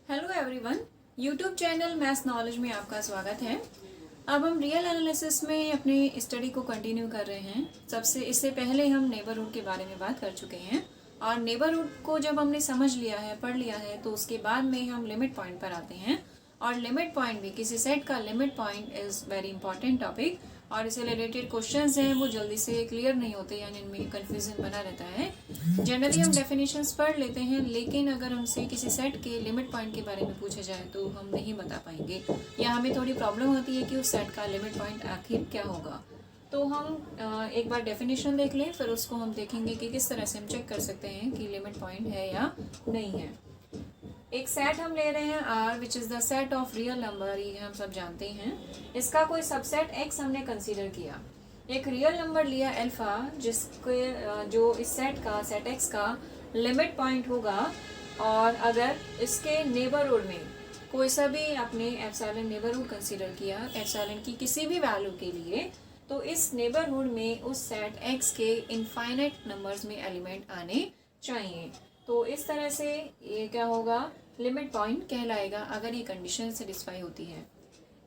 Hello everyone, YouTube channel maths knowledge में आपका स्वागत है। अब हम रियल एनालिसिस में अपनी स्टडी को कंटिन्यू कर रहे हैं। इससे पहले हम नेबरहुड के बारे में बात कर चुके हैं और नेबरहुड को जब हमने समझ लिया है, पढ़ लिया है, तो उसके बाद में हम लिमिट पॉइंट पर आते हैं। और लिमिट पॉइंट भी, किसी सेट का limit point is very important topic और इससे रिलेटेड क्वेश्चंस हैं वो जल्दी से क्लियर नहीं होते, यानी इनमें कंफ्यूजन बना रहता है। जनरली हम डेफिनेशंस पढ़ लेते हैं, लेकिन अगर हमसे किसी सेट के लिमिट पॉइंट के बारे में पूछा जाए तो हम नहीं बता पाएंगे या हमें थोड़ी प्रॉब्लम होती है कि उस सेट का लिमिट पॉइंट आखिर क्या होगा। तो हम एक बार डेफिनेशन देख लें, फिर उसको हम देखेंगे कि किस तरह से हम चेक कर सकते हैं कि लिमिट पॉइंट है या नहीं है। एक सेट हम ले रहे हैं R which is the set of real number, ये हम सब जानते हैं। इसका कोई सबसेट X हमने कंसीडर किया। एक रियल नंबर लिया अल्फा, जिसके जो इस सेट का, सेट X का लिमिट पॉइंट होगा, और अगर इसके नेबरहुड में कोई सा भी आपने एप्सिलॉन नेबरहुड कंसीडर किया, एप्सिलॉन की किसी भी वैल्यू के लिए, तो इस नेबरहुड में उस सेट X के इनफाइनाइट नंबर्स में एलिमेंट आने चाहिए। तो इस तरह से ये क्या होगा, लिमिट पॉइंट कहलाएगा अगर ये कंडीशन सेटिस्फाई होती है।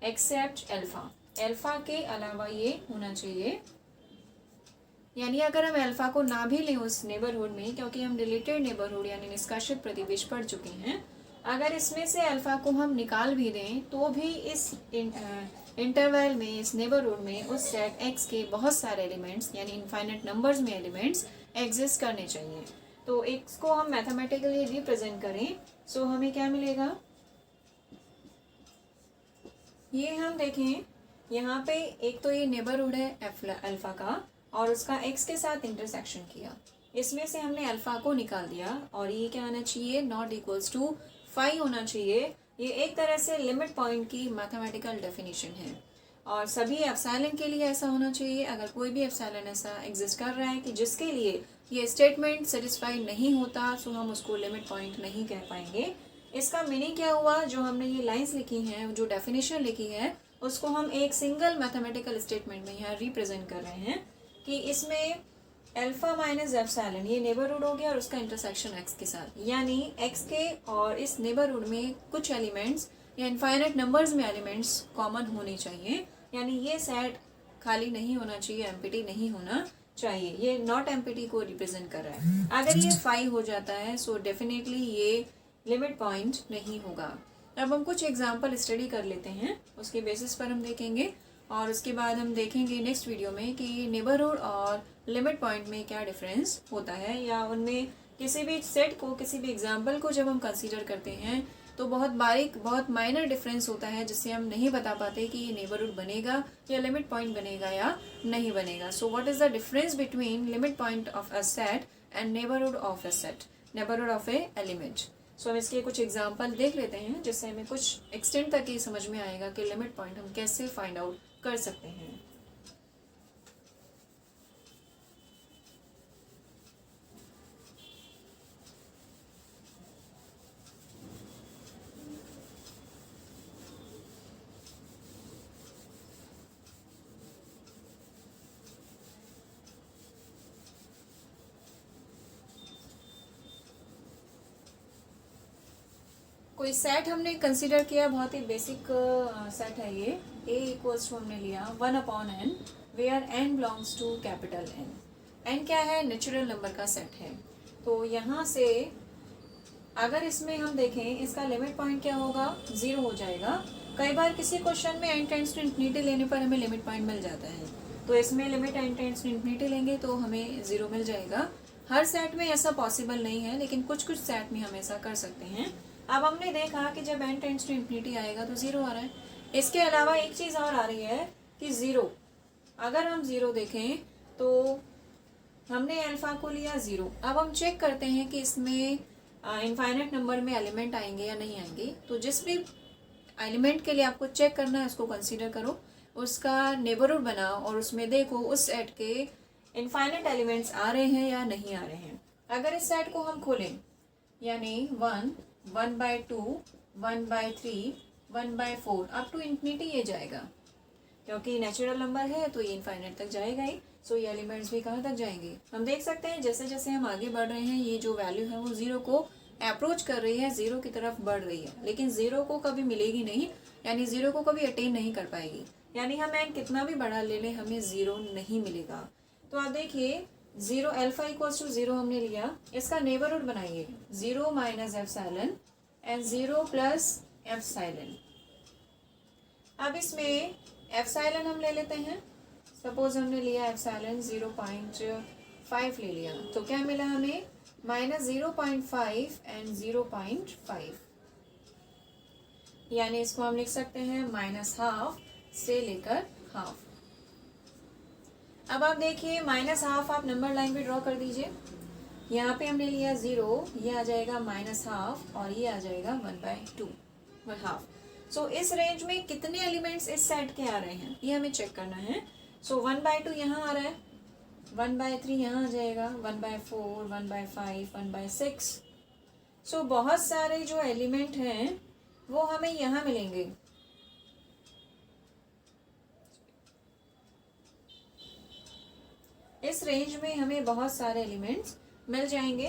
एक्सेप्ट अल्फा, अल्फा के अलावा ये होना चाहिए। यानी अगर हम अल्फा को ना भी लें उस नेबरहुड में, क्योंकि हम रिलेटेड नेबरहुड यानी निष्कासित प्रतिवेश पढ़ चुके हैं, अगर इसमें से अल्फा को हम निकाल भी दें तो भी इस इंटरवल में, इस नेबरहुड में उस सेट एक्स के बहुत सारे एलिमेंट्स यानी इनफाइनाइट नंबर्स में एलिमेंट्स एग्जिस्ट करने चाहिए। तो इसको हम मैथमेटिकली रिप्रेजेंट करें, सो हमें क्या मिलेगा, ये हम देखें यहाँ पे एक तो ये नेबरहुड है अल्फा का, और उसका एक्स के साथ इंटरसेक्शन किया, इसमें से हमने अल्फा को निकाल दिया, और ये क्या आना चाहिए, नॉट इक्वल्स टू 5 होना चाहिए। ये एक तरह से लिमिट पॉइंट की मैथमेटिकल डेफिनेशन है, और सभी एप्सिलॉन के लिए ऐसा होना चाहिए। अगर कोई भी एप्सिलॉन ऐसा एग्जिस्ट कर रहा है कि जिसके लिए ये स्टेटमेंट सेटिस्फाई नहीं होता, तो हम उसको लिमिट पॉइंट नहीं कह पाएंगे। इसका मीनिंग क्या हुआ, जो हमने ये लाइंस लिखी हैं, जो डेफिनेशन लिखी है, उसको हम एक सिंगल मैथमेटिकल स्टेटमेंट में यहाँ रिप्रेजेंट कर रहे हैं कि इसमें अल्फा माइनस एप्सिलॉन ये नेबरहुड हो गया और उसका इंटरसेक्शन एक्स के साथ, यानी एक्स के और इस नेबरहुड में कुछ एलिमेंट्स या इनफाइनाइट नंबर्स में एलिमेंट्स कॉमन होने चाहिए। यानी ये सेट खाली नहीं होना चाहिए, एम्प्टी नहीं होना चाहिए। ये नॉट एम्प्टी को रिप्रेजेंट कर रहा है। अगर ये 5 हो जाता है, सो डेफिनेटली ये लिमिट पॉइंट नहीं होगा। अब हम कुछ एग्जाम्पल स्टडी कर लेते हैं, उसके बेसिस पर हम देखेंगे, और उसके बाद हम देखेंगे नेक्स्ट वीडियो में कि नेबरहुड और लिमिट पॉइंट में क्या डिफरेंस होता है, या उनमें किसी भी सेट को, किसी भी एग्जाम्पल को जब हम कंसीडर करते हैं तो बहुत बारीक, बहुत माइनर डिफरेंस होता है, जिससे हम नहीं बता पाते कि ये नेबरहुड बनेगा या लिमिट पॉइंट बनेगा या नहीं बनेगा। So what is the difference between limit point of a set and neighbourhood of a set, neighbourhood of a element. So हम इसके कुछ एग्जाम्पल देख लेते हैं, जिससे हमें कुछ एक्सटेंड तक ये समझ में आएगा कि लिमिट पॉइंट हम कैसे फाइंड आउट कर सकते हैं। कोई सेट हमने कंसीडर किया, बहुत ही बेसिक सेट है ये। ए इक्वल्स टू हमने लिया 1/n, where n belongs to capital N। n क्या है, नेचुरल नंबर का सेट है। तो यहाँ से अगर इसमें हम देखें, इसका लिमिट पॉइंट क्या होगा, 0 हो जाएगा। कई बार किसी क्वेश्चन में n टेंड्स टू इन्फिनिटी लेने पर हमें लिमिट पॉइंट मिल जाता है, तो इसमें limit n tends to infinity लेंगे तो हमें 0 मिल जाएगा। हर सेट में ऐसा पॉसिबल नहीं है, लेकिन कुछ कुछ सेट में हम ऐसा कर सकते हैं। अब हमने देखा कि जब n टेंड्स टू इन्फिनिटी आएगा तो 0 आ रहा है। इसके अलावा एक चीज़ और आ रही है कि 0, अगर हम 0 देखें तो हमने अल्फा को लिया 0। अब हम चेक करते हैं कि इसमें इनफाइनाइट नंबर में एलिमेंट आएंगे या नहीं आएंगे। तो जिस भी एलिमेंट के लिए आपको चेक करना है, उसको कंसीडर करो, उसका नेबरहुड बनाओ, और उसमें देखो उस सेट के इनफाइनाइट एलिमेंट्स आ रहे हैं या नहीं आ रहे हैं। अगर इस सेट को हम खोलें, यानी 1, 1/2, 1/3, 1/4 अप टू इन्फिनिटी ये जाएगा, क्योंकि नेचुरल नंबर है तो ये इनफाइनाइट तक जाएगा ही। सो ये एलिमेंट्स भी कहाँ तक जाएंगे, हम देख सकते हैं जैसे जैसे हम आगे बढ़ रहे हैं, ये जो वैल्यू है वो 0 को अप्रोच कर रही है, ज़ीरो की तरफ बढ़ रही है, लेकिन ज़ीरो को कभी मिलेगी नहीं, यानी ज़ीरो को कभी अटेन नहीं कर पाएगी। यानी हम एन कितना भी बड़ा ले लें हमें ज़ीरो नहीं मिलेगा। तो आप देखिए zero alpha equals to zero हमने लिया, इसका नेबरहुड बनाइए zero minus epsilon and zero plus epsilon. अब इसमें एप्सिलॉन हम ले लेते हैं, सपोज हमने लिया एप्सिलॉन 0.5 ले लिया, तो क्या मिला हमें माइनस 0.5 एंड 0.5, यानी इसको हम लिख सकते हैं माइनस हाफ से लेकर हाफ। अब आप देखिए माइनस हाफ आप नंबर लाइन पे ड्रॉ कर दीजिए। यहाँ पे हमने लिया 0, ये आ जाएगा माइनस हाफ और ये आ जाएगा 1/2 हाफ। सो इस रेंज में कितने एलिमेंट्स इस सेट के आ रहे हैं ये हमें चेक करना है। सो 1/2 यहाँ आ रहा है, 1/3 यहाँ आ जाएगा, 1/4, 1/5, 1/6। सो बहुत सारे जो एलिमेंट हैं वो हमें यहाँ मिलेंगे। इस रेंज में हमें बहुत सारे एलिमेंट्स मिल जाएंगे,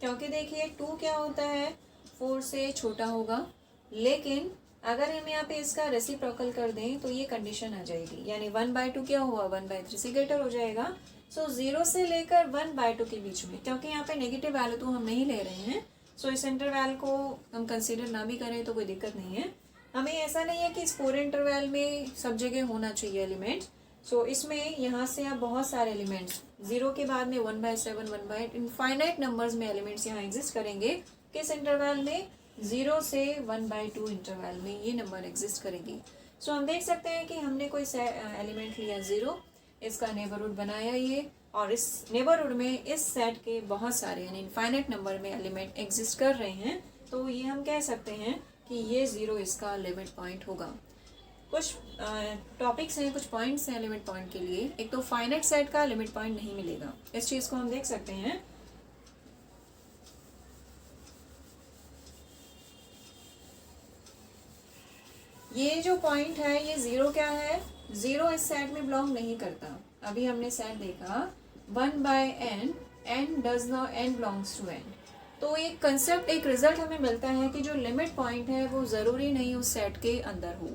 क्योंकि देखिए 2 क्या होता है 4 से छोटा होगा, लेकिन अगर हम यहाँ पे इसका रेसिप्रोकल कर दें तो ये कंडीशन आ जाएगी, यानी 1/2 क्या हुआ 1/3 से ग्रेटर हो जाएगा। सो 0 से लेकर 1/2 के बीच में, क्योंकि यहाँ पे नेगेटिव वैल्यू तो हम नहीं ले रहे हैं, सो इस इंटरवैल को हम कंसीडर ना भी करें तो कोई दिक्कत नहीं है। हमें ऐसा नहीं है कि इस पूरे इंटरवैल में सब जगह होना चाहिए एलिमेंट। सो इसमें यहाँ से आप बहुत सारे एलिमेंट्स 0 के बाद में 1/7, 1/8 इनफाइनाइट नंबर्स में एलिमेंट्स यहाँ एग्जिस्ट करेंगे। किस इंटरवैल में 0 से 1/2 इंटरवैल में ये नंबर एग्जिस्ट करेगी। सो हम देख सकते हैं कि हमने कोई एलिमेंट लिया 0, इसका नेबरहुड बनाया ये, और इस नेबरहुड में इस सेट के बहुत सारे यानी इनफाइनाइट नंबर में एलिमेंट एग्जिस्ट कर रहे हैं, तो ये हम कह सकते हैं कि ये 0 इसका लिमिट पॉइंट होगा। कुछ टॉपिक्स हैं, कुछ पॉइंट्स हैं लिमिट पॉइंट के लिए। एक तो फाइनाइट सेट का लिमिट पॉइंट नहीं मिलेगा, इस चीज़ को हम देख सकते हैं। ये जो पॉइंट है ये 0 क्या है, 0 इस सेट में बिलोंग नहीं करता। अभी हमने सेट देखा 1/n, n does not n belongs to n। तो एक कंसेप्ट, एक रिजल्ट हमें मिलता है कि जो लिमिट पॉइंट है वो ज़रूरी नहीं उस सेट के अंदर हो।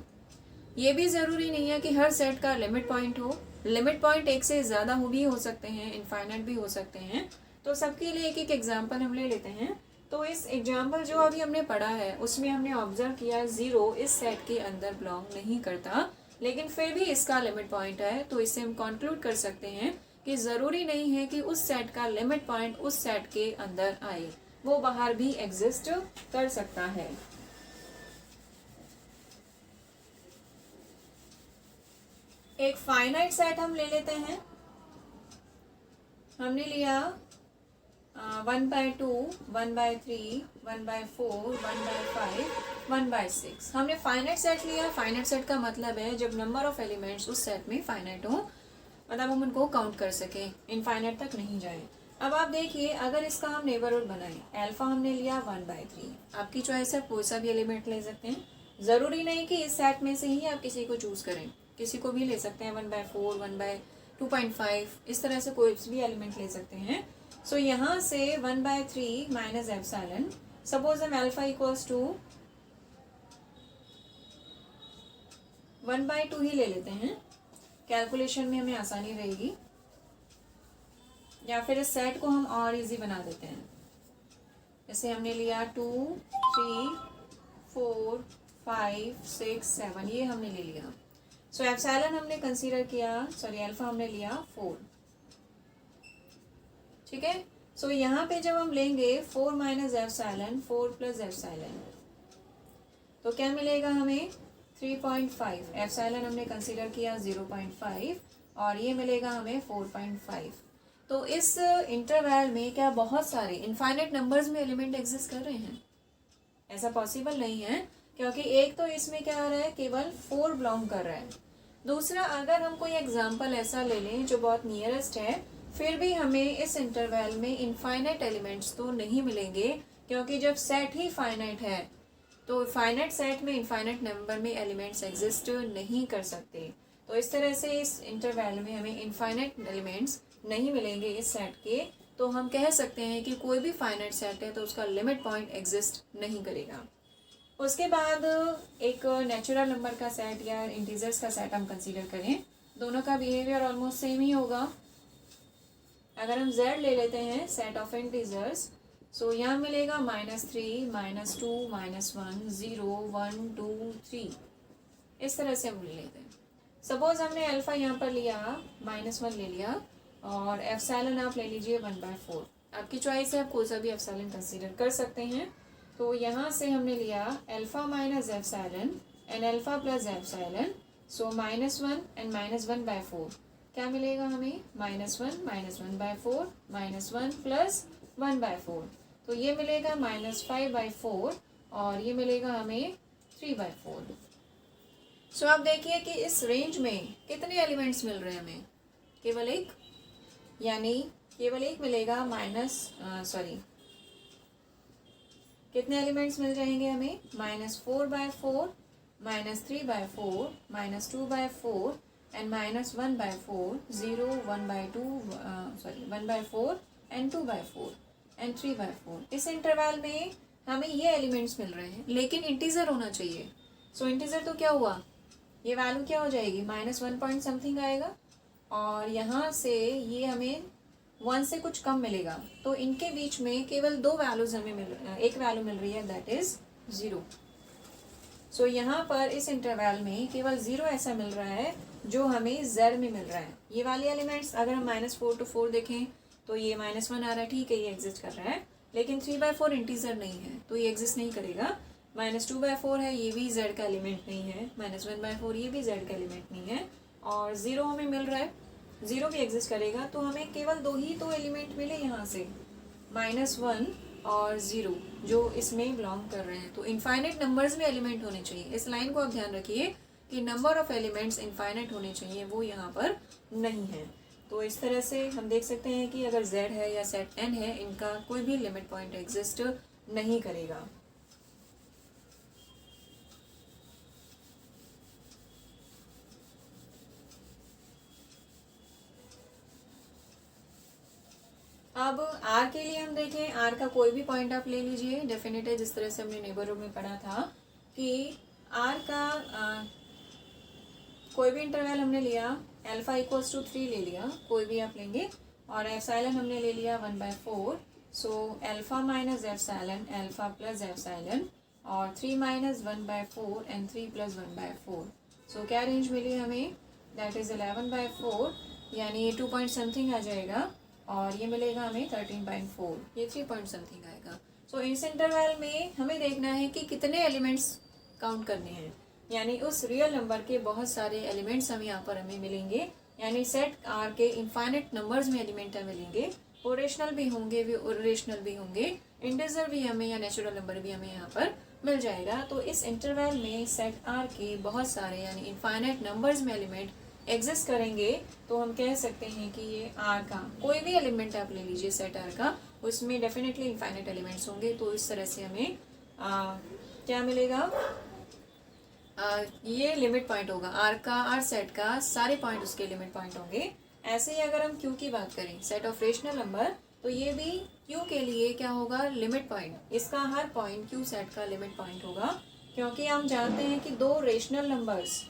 ये भी ज़रूरी नहीं है कि हर सेट का लिमिट पॉइंट हो। लिमिट पॉइंट एक से ज़्यादा भी हो सकते हैं, इनफाइनाइट भी हो सकते हैं। तो सबके लिए एक एक एग्जांपल हम ले लेते हैं। तो इस एग्जांपल जो अभी हमने पढ़ा है उसमें हमने ऑब्जर्व किया 0 इस सेट के अंदर बिलोंग नहीं करता, लेकिन फिर भी इसका लिमिट पॉइंट है। तो इससे हम कंक्लूड कर सकते हैं कि ज़रूरी नहीं है कि उस सेट का लिमिट पॉइंट उस सेट के अंदर आए, वो बाहर भी एग्जिस्ट कर सकता है। एक फाइनाइट सेट हम ले लेते हैं। हमने लिया 1/2, 1/3, 1/4, 1/5, 1/6। हमने फाइनाइट सेट लिया। फाइनाइट सेट का मतलब है जब नंबर ऑफ एलिमेंट्स उस सेट में फाइनाइट हो, मतलब हम उनको काउंट कर सकें, इनफाइनाइट तक नहीं जाए। अब आप देखिए अगर इसका हम नेबरहुड बनाएं, अल्फा हमने लिया 1/3। आपकी चॉइस है, कोई सा भी एलिमेंट ले सकते हैं, ज़रूरी नहीं कि इस सेट में से ही आप किसी को चूज़ करें, किसी को भी ले सकते हैं। 1/4, 1/2.5 इस तरह से कोई भी एलिमेंट ले सकते हैं। सो यहाँ से 1/3 माइनस एप्सिलॉन, सपोज हम अल्फा इक्वल्स टू 1/2 ही ले लेते हैं, कैलकुलेशन में हमें आसानी रहेगी, या फिर इस सेट को हम और इजी बना देते हैं। जैसे हमने लिया 2, 3, 4, 5, 6, 7 ये हमने ले लिया। सो एप्सिलॉन हमने कंसीडर किया, सॉरी अल्फा हमने लिया 4, ठीक है। सो यहाँ पे जब हम लेंगे 4 माइनस एप्सिलॉन, 4 प्लस एप्सिलॉन, तो क्या मिलेगा हमें 3.5। एप्सिलॉन हमने कंसीडर किया 0.5 और ये मिलेगा हमें 4.5। तो इस इंटरवैल में क्या बहुत सारे इनफाइनाइट नंबर्स में एलिमेंट एग्जिस्ट कर रहे हैं? ऐसा पॉसिबल नहीं है, क्योंकि एक तो इसमें क्या आ रहा है, केवल 4 बिलोंग कर रहा है। दूसरा, अगर हम कोई एग्जांपल ऐसा ले लें जो बहुत नियरेस्ट है, फिर भी हमें इस इंटरवैल में इनफाइनाइट एलिमेंट्स तो नहीं मिलेंगे, क्योंकि जब सेट ही फाइनाइट है तो फाइनाइट सेट में इनफाइनाइट नंबर में एलिमेंट्स एग्जिस्ट नहीं कर सकते। तो इस तरह से इस इंटरवैल में हमें इनफाइनाइट एलिमेंट्स नहीं मिलेंगे इस सेट के, तो हम कह सकते हैं कि कोई भी फाइनाइट सेट है तो उसका लिमिट पॉइंट एग्जिस्ट नहीं करेगा। उसके बाद एक नेचुरल नंबर का सेट या इंटीजर्स का सेट हम कंसीडर करें, दोनों का बिहेवियर ऑलमोस्ट सेम ही होगा। अगर हम z ले लेते हैं सेट ऑफ इंटीजर्स, सो यहाँ मिलेगा -3, -2, -1, 0, 1, 2, 3, इस तरह से हम ले लेते हैं। सपोज हमने अल्फा यहाँ पर लिया -1 ले लिया और एप्सिलॉन आप ले लीजिए 1/4। आपकी चॉइस है, आप कोई सा भी एप्सिलॉन कंसीडर कर सकते हैं। तो यहाँ से हमने लिया alpha minus epsilon and alpha plus epsilon, so -1 and -1/4 क्या मिलेगा हमें, -1 -1/4 -1 प्लस 1/4, तो ये मिलेगा -5/4 और ये मिलेगा हमें 3/4। सो आप देखिए कि इस रेंज में कितने एलिमेंट्स मिल रहे हैं हमें, केवल एक, यानी केवल एक मिलेगा कितने एलिमेंट्स मिल जाएंगे हमें, -4/4 -3/4 -2/4 एंड -1/4, 0, 1/4 एंड 2/4 एंड 3/4। इस इंटरवल में हमें ये एलिमेंट्स मिल रहे हैं, लेकिन इंटीजर होना चाहिए। सो इंटीजर तो क्या हुआ, ये वैल्यू क्या हो जाएगी, -1 पॉइंट समथिंग आएगा और यहाँ से ये हमें 1 से कुछ कम मिलेगा। तो इनके बीच में केवल दो वैल्यूज हमें एक वैल्यू मिल रही है, दैट इज 0। सो यहाँ पर इस इंटरवल में केवल 0 ऐसा मिल रहा है जो हमें z में मिल रहा है। ये वाले एलिमेंट्स अगर हम -4 to 4 देखें तो ये -1 आ रहा है, ठीक है, ये एग्जिस्ट कर रहा है, लेकिन 3/4 इंटीजर नहीं है तो ये एग्जिस्ट नहीं करेगा। -2/4 है, ये भी z का एलिमेंट नहीं है, -1/4 ये भी z का एलिमेंट नहीं है, और 0 हमें मिल रहा है, 0 भी एग्जिस्ट करेगा। तो हमें केवल दो ही तो एलिमेंट मिले यहाँ से, -1 और 0, जो इसमें बिलोंग कर रहे हैं। तो इनफाइनाइट नंबर्स में एलिमेंट होने चाहिए, इस लाइन को आप ध्यान रखिए कि नंबर ऑफ एलिमेंट्स इनफाइनाइट होने चाहिए, वो यहाँ पर नहीं है। तो इस तरह से हम देख सकते हैं कि अगर z है या सेट n है, इनका कोई भी लिमिट पॉइंट एग्जिस्ट नहीं करेगा। अब r के लिए हम देखें, r का कोई भी पॉइंट आप ले लीजिए, डेफिनेट है, जिस तरह से हमने नेबरहुड में पढ़ा था कि r का कोई भी इंटरवल हमने लिया, अल्फा इक्वल्स टू 3 ले लिया, कोई भी आप लेंगे, और एप्सिलॉन हमने ले लिया 1/4, so alpha minus epsilon alpha plus epsilon और 3 - 1/4 एंड 3 + 1/4, सो क्या रेंज मिली हमें, दैट इज 11/4, यानी ये 2 पॉइंट समथिंग आ जाएगा, और ये मिलेगा हमें 13.4, ये 3 पॉइंट समथिंग आएगा। सो इस इंटरवल में हमें देखना है कि कितने एलिमेंट्स काउंट करने हैं, यानी उस रियल नंबर के बहुत सारे एलिमेंट्स हमें मिलेंगे, यानी सेट आर के इनफाइनाइट नंबर्स में एलिमेंट मिलेंगे, ओरेशनल भी होंगे, भी ओरेशनल भी होंगे, इंटीजर भी हमें या नेचुरल नंबर भी हमें यहाँ पर मिल जाएगा। तो इस इंटरवल में सेट आर के बहुत सारे यानी इनफाइनाइट नंबर्स में एलिमेंट एग्जिस्ट करेंगे। तो हम कह सकते हैं कि ये आर का कोई भी एलिमेंट आप ले लीजिए सेट आर का, उसमें डेफिनेटली इनफाइनाइट एलिमेंट्स होंगे। तो इस तरह से हमें क्या मिलेगा, ये लिमिट पॉइंट होगा आर का, आर सेट का सारे पॉइंट उसके लिमिट पॉइंट होंगे। ऐसे ही अगर हम क्यू की बात करें, सेट ऑफ रेशनल नंबर, तो ये भी क्यू के लिए क्या होगा, लिमिट पॉइंट, इसका हर पॉइंट क्यू सेट का लिमिट पॉइंट होगा, क्योंकि हम जानते हैं कि दो रेशनल नंबर्स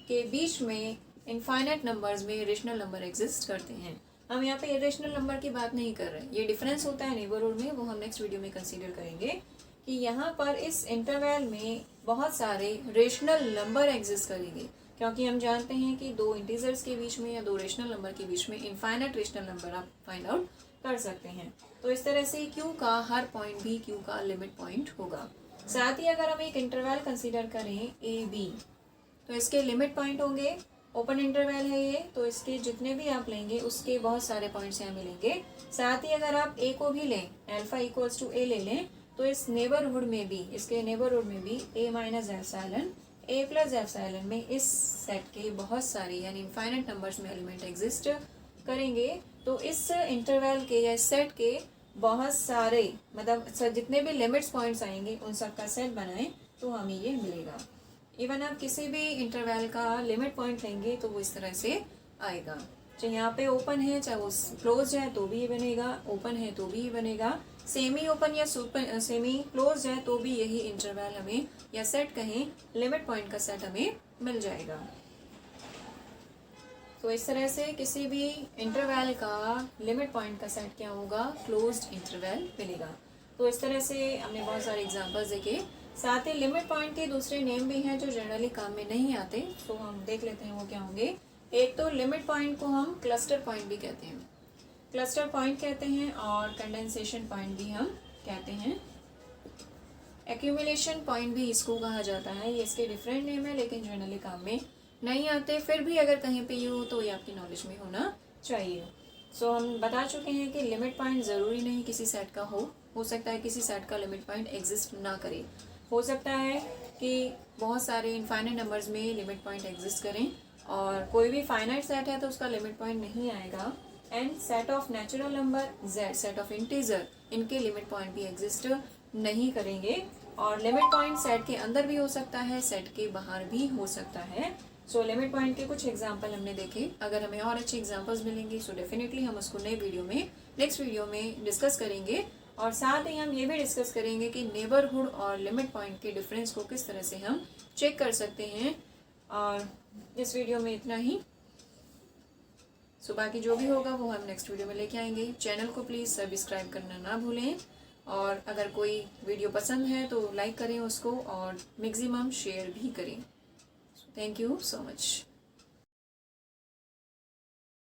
के बीच में इनफाइनाइट नंबर्स में रेशनल नंबर एग्जिस्ट करते हैं। हम यहाँ पे इरेशनल नंबर की बात नहीं कर रहे, ये डिफरेंस होता है नेबरहुड में, वो हम नेक्स्ट वीडियो में कंसीडर करेंगे कि यहाँ पर इस इंटरवल में बहुत सारे रेशनल नंबर एग्जिस्ट करेंगे, क्योंकि हम जानते हैं कि दो इंटीजर्स के बीच में या दो रेशनल नंबर के बीच में इनफाइनाइट रेशनल नंबर आप फाइंड आउट कर सकते हैं। तो इस तरह से क्यू का हर पॉइंट भी क्यू का लिमिट पॉइंट होगा। साथ ही अगर हम एक इंटरवल कंसीडर करें ए बी, तो इसके लिमिट पॉइंट होंगे, ओपन इंटरवल है ये, तो इसके जितने भी आप लेंगे उसके बहुत सारे पॉइंट्स यहाँ मिलेंगे। साथ ही अगर आप ए को भी लें, अल्फा इक्वल्स टू ए ले लें, तो इस नेबरहुड में भी, इसके नेबरहुड में भी ए माइनस एप्सिलॉन, ए प्लस एप्सिलॉन में इस सेट के बहुत सारे यानी इनफाइनाइट नंबर्स में एलिमेंट एग्जिस्ट करेंगे। तो इस इंटरवल के या सेट के बहुत सारे मतलब जितने भी लिमिट्स पॉइंट्स आएंगे उन सब का सेट बनाएं तो हमें ये मिलेगा। इवन आप किसी भी इंटरवल का लिमिट पॉइंट लेंगे तो वो इस तरह से आएगा। चाहे यहाँ पे ओपन है चाहे वो क्लोज है तो भी ये बनेगा, ओपन है तो भी ये बनेगा, सेमी ओपन या सेमी क्लोज है तो भी यही इंटरवल हमें या सेट कहें लिमिट पॉइंट का सेट हमें मिल जाएगा। तो इस तरह से किसी भी इंटरवल का लिमिट पॉइंट का सेट क्या होगा, क्लोज्ड इंटरवल मिलेगा। तो इस तरह से हमने बहुत सारे एग्जांपल्स देखे। साथ ही लिमिट पॉइंट के दूसरे नेम भी हैं जो जनरली काम में नहीं आते, तो हम देख लेते हैं वो क्या होंगे। एक तो लिमिट पॉइंट को हम क्लस्टर पॉइंट भी कहते हैं, क्लस्टर पॉइंट कहते हैं, और कंडेंसेशन पॉइंट भी हम कहते हैं। एक्यूमुलेशन पॉइंट भी इसको कहा जाता है। ये इसके डिफरेंट नेम है लेकिन जनरली काम में नहीं आते, फिर भी अगर कहीं पे ये हो तो ये आपकी नॉलेज में होना चाहिए। सो हम बता चुके हैं कि लिमिट पॉइंट ज़रूरी नहीं किसी सेट का हो सकता है किसी सेट का लिमिट पॉइंट एग्जिस्ट ना करे, हो सकता है कि बहुत सारे इनफाइनाइट नंबर्स में लिमिट पॉइंट एग्जिस्ट करें, और कोई भी फाइनाइट सेट है तो उसका लिमिट पॉइंट नहीं आएगा। And set of natural number z, set of integer, इनके लिमिट पॉइंट भी एग्जिस्ट नहीं करेंगे। और लिमिट पॉइंट सेट के अंदर भी हो सकता है, सेट के बाहर भी हो सकता है। सो लिमिट पॉइंट के कुछ एग्जांपल हमने देखे। अगर हमें और अच्छे एग्जांपल्स मिलेंगे सो डेफिनेटली हम उसको नए वीडियो में, नेक्स्ट वीडियो में डिस्कस करेंगे। और साथ ही हम ये भी डिस्कस करेंगे कि नेबरहुड और लिमिट पॉइंट के डिफरेंस को किस तरह से हम चेक कर सकते हैं। और इस वीडियो में इतना ही। सो बाकी जो भी होगा वो हम नेक्स्ट वीडियो में लेके आएंगे। चैनल को प्लीज़ सब्सक्राइब करना ना भूलें, और अगर कोई वीडियो पसंद है तो लाइक करें उसको, और मैक्सिमम शेयर भी करें। Thank you so much.